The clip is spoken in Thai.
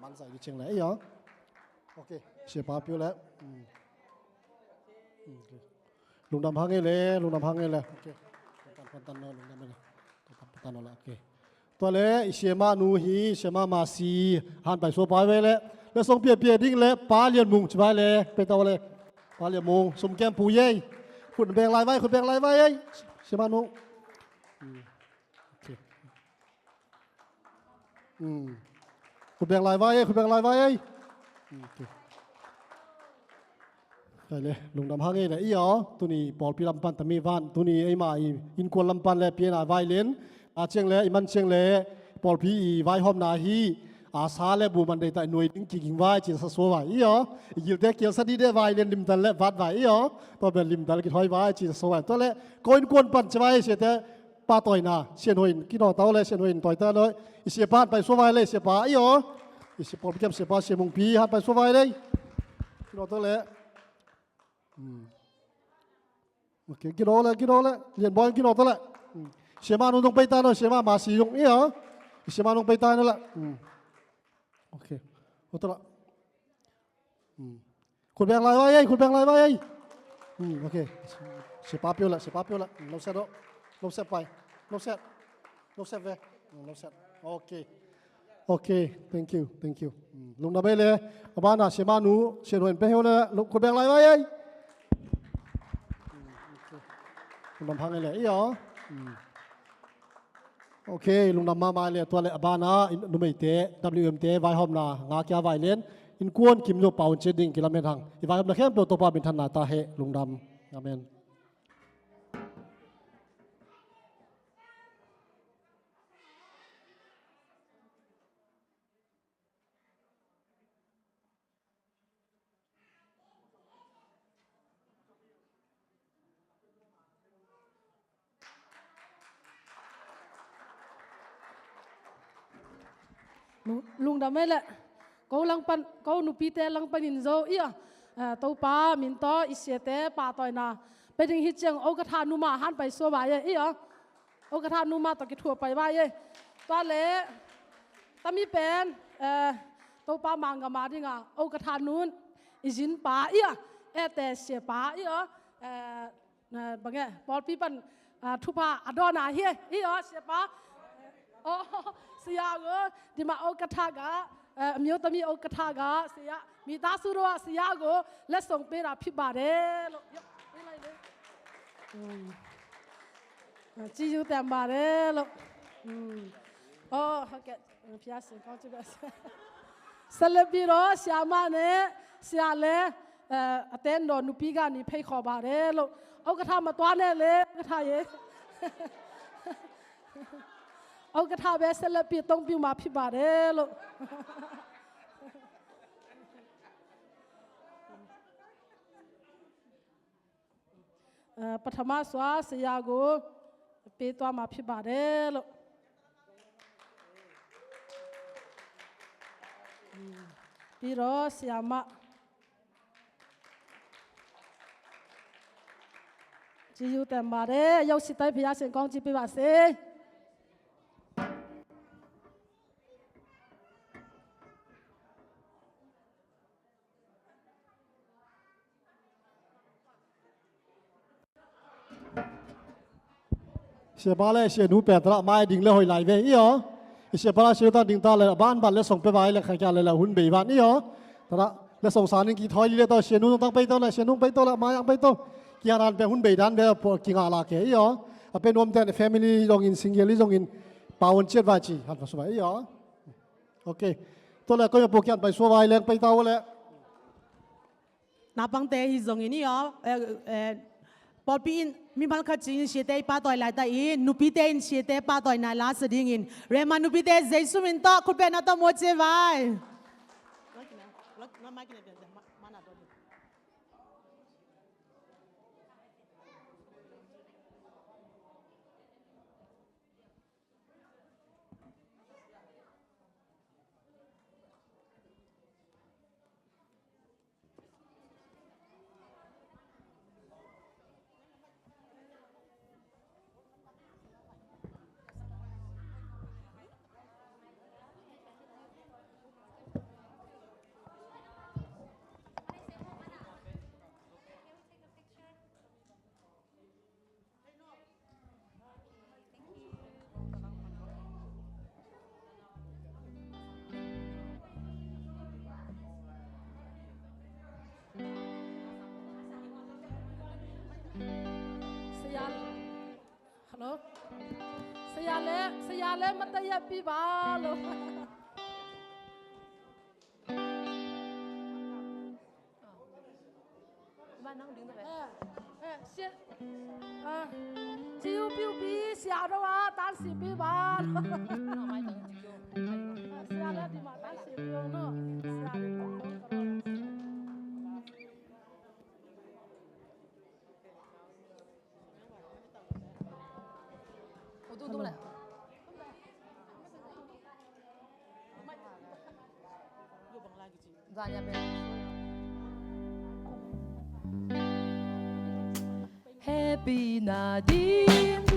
มันใส่ดิเชียงเลยเหรอโอเคเสียป้าเปียวแล้วลุงดำพังเลยลุงดำพังเลยโอเคตันนอนลุงดำไปเลยตันนอนละโอเคตัวเล่เสียมานูฮีเสียมาซีหันไปโซไปไว้เลยแล้วส่งเปียดิ้งเลยป้าเลียนมุงสบายเลยไปตัวเลยป้าเลียนมุงสมแก้มปูเย่คุณแบงลายไว้คุณแบงลายไว้เสียมานูโอเคคุณแบงลายไว้คุณแบงลายไว้ใช่เลยลุงดำพังเองเลยอีอ๋อตัวนี้ปอลปีลำปันตะมีวันตัวนี้ไอ้มาอินกวนลำปันเลยเปียนาไวเลนอาเชียงเลยอิมันเชียงเลยปอลพีไวหอมนาฮีอาซาเลยบูมันได้แต่หน่วยจริงๆไว้จีสัสโซไว้อีอ๋อยิวเด็กเกี่ยวสดีได้ไวเลนลิมตันและวัดไว้อีอ๋อตัวเป็นลิมตันกินหอยไว้จีสัสโซไว้ตัวเละโกอินกวนปันจะไว้เสียแต่ป้าต่อยนาเชียนหอยกินเอาเต้าเลยเชียนหอยต่อยเต้าเลยอีเสียป้าไปโซไว้เลยเสียป้าอีอ๋ออีเสียปอลพีจำเสียป้าเสียมงพีหันไปโซไว้เลยกินเอาเต้าเลยโอเคกินเอาเลยเรียนบอลกินเอาตัวละเสียมาลงไปตาเนาะเสียมาสีลงนี่เหรอเสียมาลงไปตานั่นแหละโอเคเอาตัวละคุณแบงลายไว้คุณแบงลายไว้โอเคเสียป้าเปียวละเราเสร็จแล้วเราเสร็จไปเราเสร็จเว้ยเราเสร็จโอเค thank you ลงดับเบิลเลยบ้านน่ะเสียมาหนูเสียหน่วยไปเฮลเลยคุณแบงลายไว้ลุงดำพังเลยเหรอโอเคลุงดำมาเลยตัวเลยบ้านนะนุ่มไอเตะ WM เตะไว้หอมนางาเกียไว้เล่นอินกวนคิมโยเป่าเชดดิ้งกิลเมตรทางอีไว้หอมนะแค่เปิดตัวปาเป็นทันนาตาเฮลุงดำอาเมนลุงดำไม่ละเขาลังปันเขาหนุปีเตลังปันอินโซอีอ่ะตัวป้ามินโตอิเสียเตป้าต่อยนาไปถึงฮิตเจียงเอากระทานุมาหันไปสัวไปอีอ่ะเอากระทานุมาตะกิทัวไปไปตัวเละตามีเป็นตัวป้ามังกามาดิงอ่ะเอากระทานุนอิจินป้าอีอ่ะแต่เสียป้าอีอ่ะบางแง่บอลปีปันทุพาอดอนาเฮียอีอ่ะเสียป้าโอ้เสียก็ดิมาเอากระทากะมีเอาตมีเอากระทากะเสียมีตาสุรัวเสียก็และส่งไปรับพิบาร์เด้ลูกไม่ไรเลยจีจูแต่บาร์เด้ลูกโอ้เขาเก็บพิอาสิเขาจะแบบสลับปีโรเสียมาเนี่ยเสียเลยเต้นโดนนุปีกันนี่เพย์ขอบาร์เด้ลูกเอากระทามาตัวเนี่ยเลยกระทาเย่เอากระทาเบสเลปีต้องปิวมาพิบาร์เด้ลูกปฐมสวาสยากูปีตัวมาพิบาร์เด้ลูกปีโรสยามาจีอยู่แต่บาร์เด้ยกสิตายพิยาเสียงกองจีปีบาเซเสียบ้าเลยเสียหนูแปดตระไม้ดิ่งเลยหอยไหลเว้ยอีอ๋อเสียบ้าเสียตาดิ่งตาเลยบ้านเลยส่งไปไว้เลยขยันเลยละหุ่นเบียบ้านอีอ๋อตระเลยส่งสารนี่กี่ถอยเลยต่อเสียหนูต้องไปต่อเลยเสียหนูไปต่อละมายังไปต่อกี่งานเป็นหุ่นเบียดันเดียวพอกี่งานละแค่อีอ๋อเป็นรวมแต่ family ลงอิน single ลงอินป่าวน์เจ็ดวันจีฮันมาสบายอีอ๋อโอเคตัวเลยก็ยังโปรแกรมไปสวายเลยไปต่อเลยนับตั้งแต่ที่ตรงนี้อ๋อพอปีนมีพันขัดจีนเสียเตยป้าต่อยหลายตาอินนุปีเตยเสียเตยป้าต่อยนายลาสดิ่งอินเรมานุปีเตยเจสุมินโตคุณเป็นนัตโมเจไว้ လို့ဆရာလည်းမတည့်ရပြပါလို့ဘာနောင်ဒင်းပဲ ရှစ်ဂျီယူပြူပြီးဆရာတော်ကတန်းစီပြပါလို့ နော်မိုင်းတော့ကြည့်ရော ဆရာလည်းဒီမှာတန်းစီပြအောင်နော်ဆရာလည်းတော့တော့ ဟိုတူတူလားဇာညာပဲ Happy Nadine